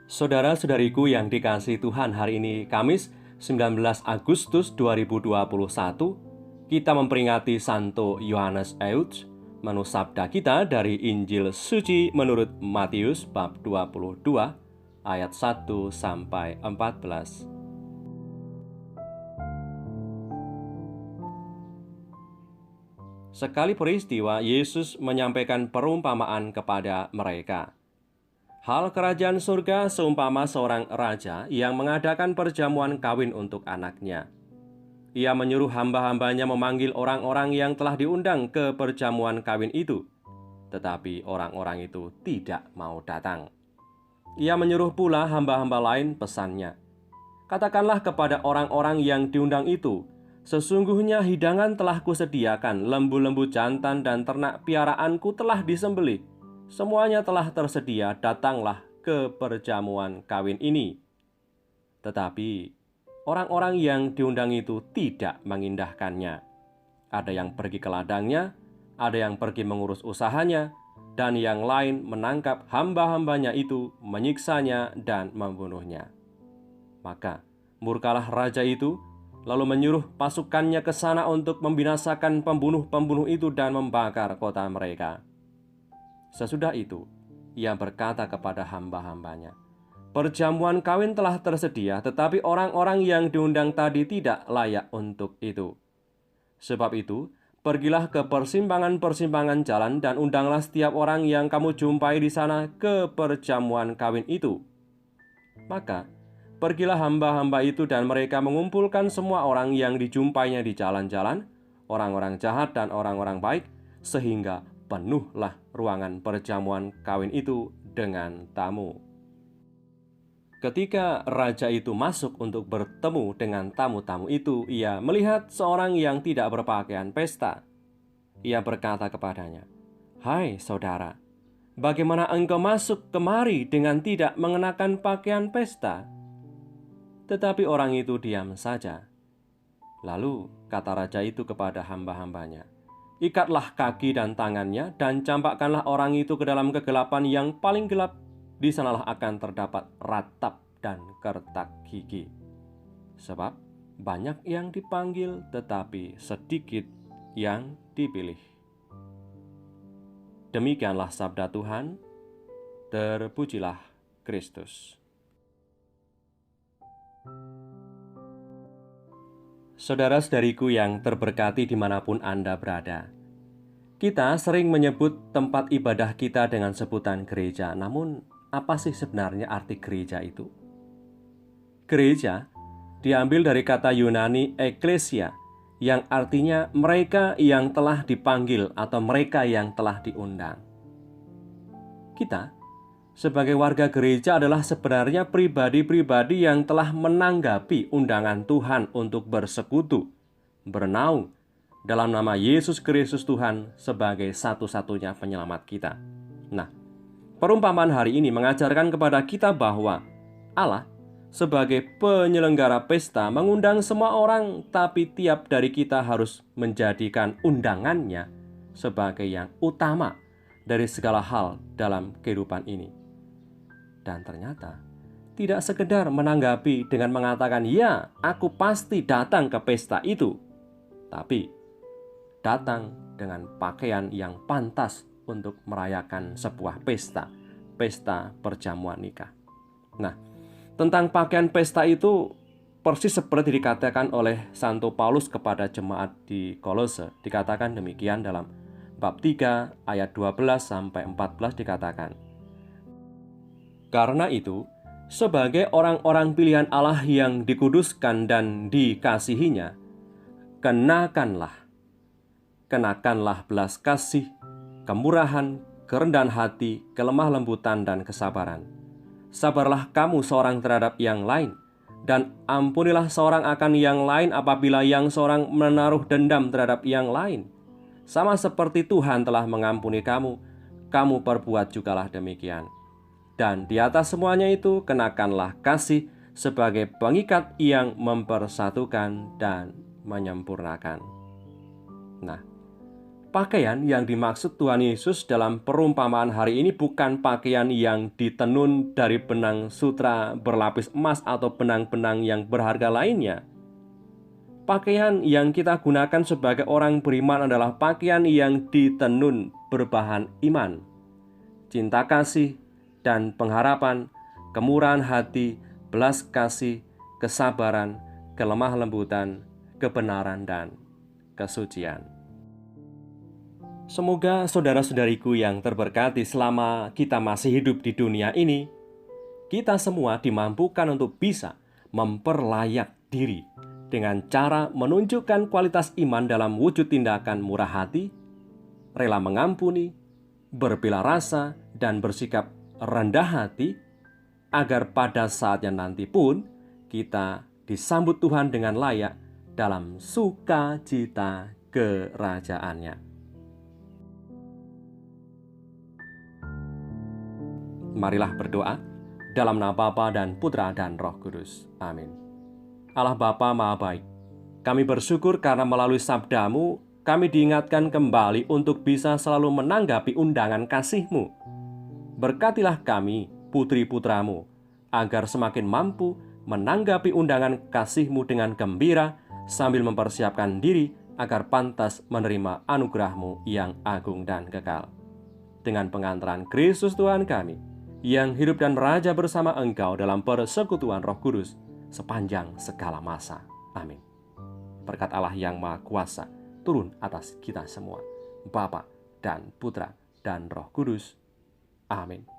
Saudara-saudariku yang dikasihi Tuhan, hari ini Kamis 19 Agustus 2021, kita memperingati Santo Yohanes Euch. Menu sabda kita dari Injil Suci menurut Matius bab 22 ayat 1 sampai 14. Sekali peristiwa, Yesus menyampaikan perumpamaan kepada mereka. Hal kerajaan surga seumpama seorang raja yang mengadakan perjamuan kawin untuk anaknya. Ia menyuruh hamba-hambanya memanggil orang-orang yang telah diundang ke perjamuan kawin itu. Tetapi orang-orang itu tidak mau datang. Ia menyuruh pula hamba-hamba lain pesannya. Katakanlah kepada orang-orang yang diundang itu, sesungguhnya hidangan telah kusediakan, lembu-lembu jantan dan ternak piaraanku telah disembelih. Semuanya telah tersedia, datanglah ke perjamuan kawin ini. Tetapi orang-orang yang diundang itu tidak mengindahkannya. Ada yang pergi ke ladangnya, ada yang pergi mengurus usahanya, dan yang lain menangkap hamba-hambanya itu, menyiksanya dan membunuhnya. Maka murkalah raja itu, lalu menyuruh pasukannya ke sana untuk membinasakan pembunuh-pembunuh itu dan membakar kota mereka. Sesudah itu, ia berkata kepada hamba-hambanya, perjamuan kawin telah tersedia, tetapi orang-orang yang diundang tadi tidak layak untuk itu. Sebab itu, pergilah ke persimpangan-persimpangan jalan dan undanglah setiap orang yang kamu jumpai di sana ke perjamuan kawin itu. Maka, pergilah hamba-hamba itu dan mereka mengumpulkan semua orang yang dijumpainya di jalan-jalan, orang-orang jahat dan orang-orang baik, sehingga penuhlah ruangan perjamuan kawin itu dengan tamu. Ketika raja itu masuk untuk bertemu dengan tamu-tamu itu, ia melihat seorang yang tidak berpakaian pesta. Ia berkata kepadanya, "Hai saudara, bagaimana engkau masuk kemari dengan tidak mengenakan pakaian pesta?" Tetapi orang itu diam saja. Lalu kata raja itu kepada hamba-hambanya, "Ikatlah kaki dan tangannya dan campakkanlah orang itu ke dalam kegelapan yang paling gelap. Di sanalah akan terdapat ratap dan kertak gigi. Sebab banyak yang dipanggil tetapi sedikit yang dipilih." Demikianlah sabda Tuhan. Terpujilah Kristus. Saudara-saudariku yang terberkati dimanapun Anda berada, kita sering menyebut tempat ibadah kita dengan sebutan gereja. Namun, apa sih sebenarnya arti gereja itu? Gereja diambil dari kata Yunani eklesia, yang artinya mereka yang telah dipanggil atau mereka yang telah diundang. Kita sebagai warga gereja adalah sebenarnya pribadi-pribadi yang telah menanggapi undangan Tuhan untuk bersekutu, bernaung dalam nama Yesus Kristus Tuhan sebagai satu-satunya penyelamat kita. Nah, perumpamaan hari ini mengajarkan kepada kita bahwa Allah sebagai penyelenggara pesta mengundang semua orang, tapi tiap dari kita harus menjadikan undangannya sebagai yang utama dari segala hal dalam kehidupan ini. Dan ternyata tidak sekedar menanggapi dengan mengatakan, "Ya, aku pasti datang ke pesta itu." Tapi datang dengan pakaian yang pantas untuk merayakan sebuah pesta, pesta perjamuan nikah. Nah, tentang pakaian pesta itu persis seperti dikatakan oleh Santo Paulus kepada jemaat di Kolose. Dikatakan demikian dalam bab 3 ayat 12 sampai 14 dikatakan, "Karena itu, sebagai orang-orang pilihan Allah yang dikuduskan dan dikasihinya, kenakanlah belas kasih, kemurahan, kerendahan hati, kelemah lembutan, dan kesabaran. Sabarlah kamu seorang terhadap yang lain, dan ampunilah seorang akan yang lain apabila yang seorang menaruh dendam terhadap yang lain. Sama seperti Tuhan telah mengampuni kamu, kamu perbuat jugalah demikian. Dan di atas semuanya itu, kenakanlah kasih sebagai pengikat yang mempersatukan dan menyempurnakan." Nah, Pakaian yang dimaksud Tuhan Yesus dalam perumpamaan hari ini bukan pakaian yang ditenun dari benang sutra berlapis emas atau benang-benang yang berharga lainnya. Pakaian yang kita gunakan sebagai orang beriman adalah pakaian yang ditenun berbahan iman, cinta kasih, dan pengharapan, kemurahan hati, belas kasih, kesabaran, kelemah lembutan, kebenaran, dan kesucian. Semoga saudara-saudariku yang terberkati selama kita masih hidup di dunia ini, kita semua dimampukan untuk bisa memperlayak diri dengan cara menunjukkan kualitas iman dalam wujud tindakan murah hati, rela mengampuni, berbela rasa, dan bersikap rendah hati, agar pada saatnya nanti pun kita disambut Tuhan dengan layak dalam sukacita kerajaannya. Marilah berdoa dalam nama Bapa dan Putra dan Roh Kudus. Amin. Allah Bapa Maha Baik, kami bersyukur karena melalui sabda-Mu, kami diingatkan kembali untuk bisa selalu menanggapi undangan kasih-Mu. Berkatilah kami, putri-putra-Mu, agar semakin mampu menanggapi undangan kasih-Mu dengan gembira sambil mempersiapkan diri agar pantas menerima anugerah-Mu yang agung dan kekal. Dengan pengantaran Kristus Tuhan kami, yang hidup dan meraja bersama Engkau dalam persekutuan Roh Kudus sepanjang segala masa. Amin. Berkat Allah yang Maha Kuasa turun atas kita semua, Bapa dan Putra dan Roh Kudus. Amin.